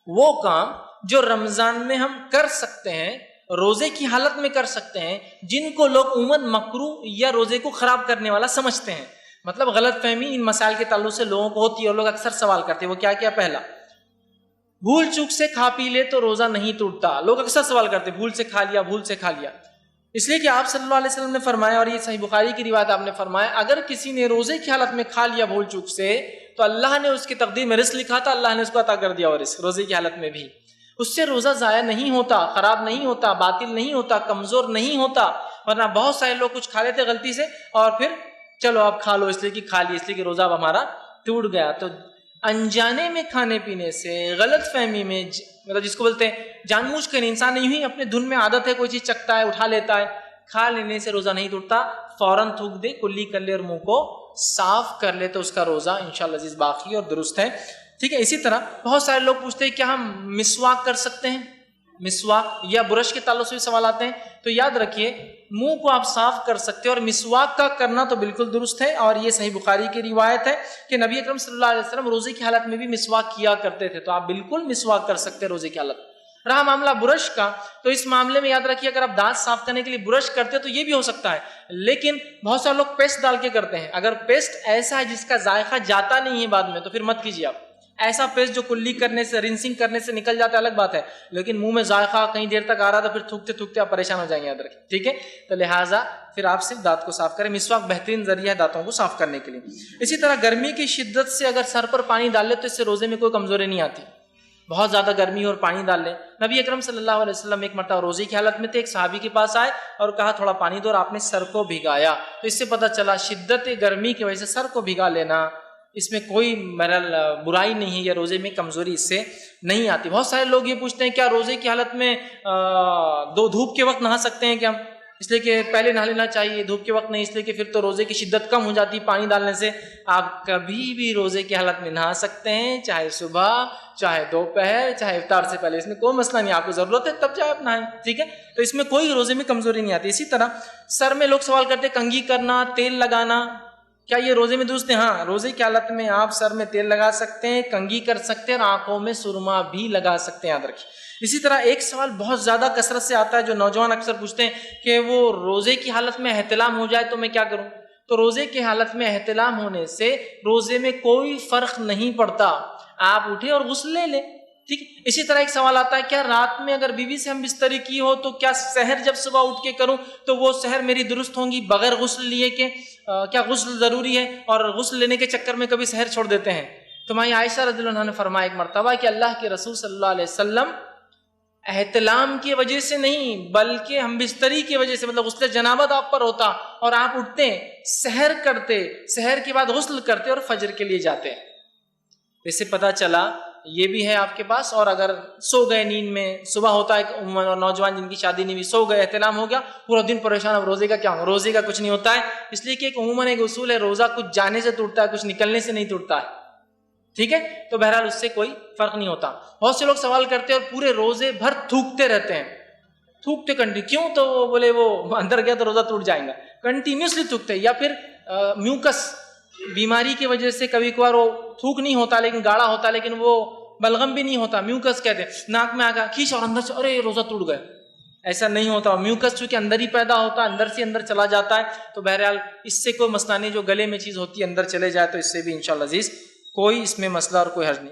وہ کام جو رمضان میں ہم کر سکتے ہیں، روزے کی حالت میں کر سکتے ہیں، جن کو لوگ عموماً مکروہ یا روزے کو خراب کرنے والا سمجھتے ہیں. مطلب غلط فہمی ان مسائل کے تعلق سے لوگوں کو ہوتی ہے اور لوگ اکثر سوال کرتے ہیں. وہ کیا کیا؟ پہلا، بھول چوک سے کھا پی لے تو روزہ نہیں ٹوٹتا. لوگ اکثر سوال کرتے ہیں بھول سے کھا لیا، بھول سے کھا لیا. اس لیے کہ آپ صلی اللہ علیہ وسلم نے فرمایا، اور یہ صحیح بخاری کی روایت آپ نے فرمایا، اگر کسی نے روزے کی حالت میں کھا لیا بھول چوک سے تو اللہ نے اس کی تقدیر میں رزق لکھا تھا، اللہ نے اس کو عطا کر دیا. اور اس روزے کی حالت میں بھی اس سے روزہ ضائع نہیں ہوتا، خراب نہیں ہوتا، باطل نہیں ہوتا، کمزور نہیں ہوتا. ورنہ بہت سارے لوگ کچھ کھا لیتے غلطی سے اور پھر چلو آپ کھا لو اس لیے کہ کھا لی، اس لیے کہ روزہ اب ہمارا ٹوٹ گیا. تو انجانے میں کھانے پینے سے، غلط فہمی میں، مطلب جس کو بولتے ہیں جان بوجھ کر، انسان نہیں ہوئی اپنے دھن میں عادت ہے، کوئی چیز چکتا ہے، اٹھا لیتا ہے، کھا لینے سے روزہ نہیں ٹوٹتا. فوراً تھوک دے، کلی کر لے اور منہ کو صاف کر لے تو اس کا روزہ انشاءاللہ عزیز باقی اور درست ہے. ٹھیک ہے. اسی طرح بہت سارے لوگ پوچھتے ہیں کیا ہم مسواک کر سکتے ہیں؟ مسواک یا برش کے تعلق سے بھی سوال آتے ہیں. تو یاد رکھیے منہ کو آپ صاف کر سکتے ہیں، اور مسواک کا کرنا تو بالکل درست ہے. اور یہ صحیح بخاری کی روایت ہے کہ نبی اکرم صلی اللہ علیہ وسلم روزے کی حالت میں بھی مسواک کیا کرتے تھے. تو آپ بالکل مسواک کر سکتے ہیں روزے کی حالت. رہا معاملہ برش کا، تو اس معاملے میں یاد رکھیے اگر آپ دانت صاف کرنے کے لیے برش کرتے تو یہ بھی ہو سکتا ہے، لیکن بہت سارے لوگ پیسٹ ڈال کے کرتے ہیں. اگر پیسٹ ایسا ہے جس کا ذائقہ جاتا نہیں ہے بعد میں تو پھر مت کیجیے. آپ ایسا پیسٹ جو کلی کرنے سے، رنسنگ کرنے سے نکل جاتا ہے الگ بات ہے، لیکن منہ میں ذائقہ کہیں دیر تک آ رہا تو پھر تھوکتے تھوکتے آپ پریشان ہو جائیں گے. یاد رکھیں. ٹھیک ہے. تو لہٰذا پھر آپ صرف دانت کو صاف کریں. مسواک بہترین ذریعہ ہے دانتوں کو صاف کرنے کے لیے. اسی طرح گرمی کی شدت سے اگر سر پر پانی ڈال لے تو اس سے روزے میں کوئی کمزوری نہیں آتی. بہت زیادہ گرمی اور پانی ڈال لیں. نبی اکرم صلی اللہ علیہ وسلم ایک مرتبہ روزے کی حالت میں تھے، ایک صحابی کے پاس آئے اور کہا تھوڑا پانی دو، اور آپ نے سر کو بھگایا. تو اس سے پتہ چلا شدت گرمی کی وجہ سے سر کو بھگا لینا اس میں کوئی برائی نہیں ہے، یا روزے میں کمزوری اس سے نہیں آتی. بہت سارے لوگ یہ پوچھتے ہیں کیا روزے کی حالت میں دھوپ کے وقت نہا سکتے ہیں کیا؟ اس لیے کہ پہلے نہا لینا چاہیے، دھوپ کے وقت نہیں، اس لیے کہ پھر تو روزے کی شدت کم ہو جاتی پانی ڈالنے سے. آپ کبھی بھی روزے کی حالت میں نہا سکتے ہیں، چاہے صبح، چاہے دوپہر، چاہے افطار سے پہلے. اس میں کوئی مسئلہ نہیں، آپ کو ضرورت ہے تب چاہے آپ نہائیں. ٹھیک ہے. تو اس میں کوئی روزے میں کمزوری نہیں آتی. اسی طرح سر میں لوگ سوال کرتے ہیں کنگھی کرنا، تیل لگانا، کیا یہ روزے میں درست ہے؟ ہاں، روزے کی حالت میں آپ سر میں تیل لگا سکتے ہیں، کنگھی کر سکتے ہیں، اور آنکھوں میں سرما بھی لگا سکتے ہیں. یاد رکھیں. اسی طرح ایک سوال بہت زیادہ کثرت سے آتا ہے جو نوجوان اکثر پوچھتے ہیں کہ وہ روزے کی حالت میں احتلام ہو جائے تو میں کیا کروں؟ تو روزے کی حالت میں احتلام ہونے سے روزے میں کوئی فرق نہیں پڑتا. آپ اٹھے اور غسل لے لیں. ٹھیک. اسی طرح ایک سوال آتا ہے کیا رات میں اگر بیوی سے ہم بستری کی ہو تو کیا سحر جب صبح اٹھ کے کروں تو وہ سحر میری درست ہوں گی بغیر غسل لیے؟ کہ کیا غسل ضروری ہے؟ اور غسل لینے کے چکر میں کبھی سحر چھوڑ دیتے ہیں. تو ماں عائشہ رضی اللہ عنہا نے فرمایا ایک مرتبہ کہ اللہ کے رسول صلی اللہ علیہ وسلم احتلام کی وجہ سے نہیں بلکہ ہم بستری کی وجہ سے، مطلب غسل جنابت آپ پر ہوتا اور آپ اٹھتے، سحر کرتے، سحر کے بعد غسل کرتے اور فجر کے لیے جاتے. اس سے پتہ چلا یہ بھی ہے آپ کے پاس. اور اگر سو گئے نیند میں، صبح ہوتا ہے عموماً، اور نوجوان جن کی شادی نہیں ہوئی سو گئے، احتلام ہو گیا، پورا دن پریشان، اب روزے کا کیا ہو؟ روزے کا کچھ نہیں ہوتا ہے. اس لیے کہ عموماً ایک اصول ہے روزہ کچھ جانے سے ٹوٹتا ہے، کچھ نکلنے سے نہیں ٹوٹتا ہے. ٹھیک ہے. تو بہرحال اس سے کوئی فرق نہیں ہوتا. بہت سے لوگ سوال کرتے ہیں اور پورے روزے بھر تھوکتے رہتے ہیں، تھوکتے کنٹینیو. کیوں؟ تو وہ بولے وہ اندر گیا تو روزہ ٹوٹ جائے گا. کنٹینیوسلی تھوکتے. یا پھر میوکس بیماری کی وجہ سے کبھی کبھار وہ تھوک نہیں ہوتا لیکن گاڑھا ہوتا، لیکن وہ بلغم بھی نہیں ہوتا، میوکس کہتے ہیں. ناک میں آ گیا کھینچ اور اندر سے ارے روزہ ٹوٹ گیا. ایسا نہیں ہوتا. میوکس چونکہ اندر ہی پیدا ہوتا ہے، اندر سے اندر چلا جاتا ہے. تو بہرحال اس سے کوئی مسئلہ نہیں. جو گلے میں چیز ہوتی ہے اندر چلے جائے تو اس سے بھی انشاءاللہ عزیز کوئی اس میں مسئلہ اور کوئی حرج نہیں.